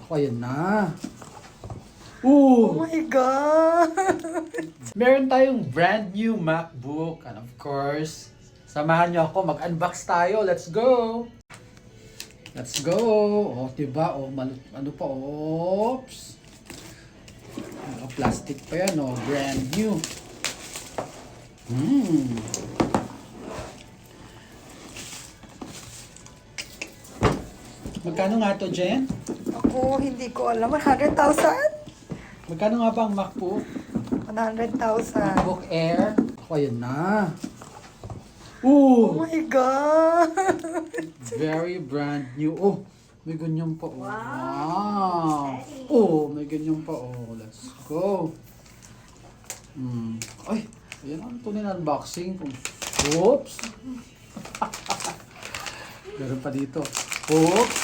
Ako, ayan na. Oh Ooh! my God! Meron tayong brand new MacBook. And of course, samahan nyo ako. Mag-unbox tayo. Let's go! Let's go! O, diba? O, ano pa? Oops! Plastic pa yan, o. Brand new. Magkano nga to, Jen? Ako, hindi ko alam. 100,000? Magkano nga ba ang MacBook? 100,000. MacBook Air? Ako, ayan na. Oh Ooh! my God! Very brand new. Oh, may ganyan pa. Oh. Wow. Oh, may ganyan pa. Oh, let's go. Ay, ayan ang tunay na unboxing. Oops. Meron pa dito. Oops.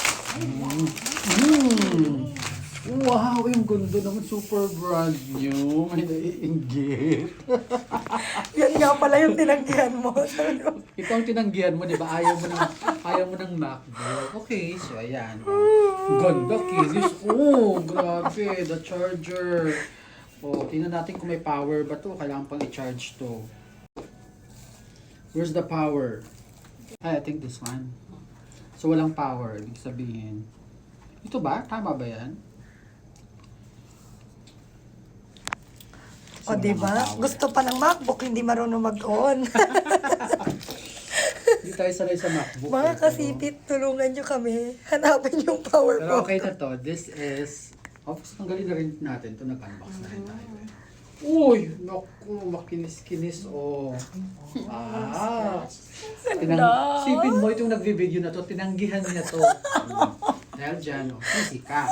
Wow, yung ganda naman. Super brand new. May naiinggit. Yan nga pala yung tinanggihan mo. Ito ang tinanggihan mo, di ba? Ayaw mo ng MacBook. Okay, so ayan. Ganda, kinis. Oh, grabe. The charger. Oh, tingnan natin kung may power ba to. Kailangan pang i-charge to. Where's the power? I think this one. So, walang power. Ibig sabihin. Ito ba? Tama ba yan? O, diba? Gusto pa ng MacBook, hindi marunong mag-on. Hindi tayo sanay sa MacBook. Mga kasipit, tulungan nyo kami. Hanapin yung power Pero ko. okay na to. This is... tanggalin na rin natin ito. Nag-unbox na rin tayo. Uy! Naku, makinis-kinis. Oh. Sipin mo itong nagvi-video na to. Tinanggihan niya to. Dahil dyan, sisi ka.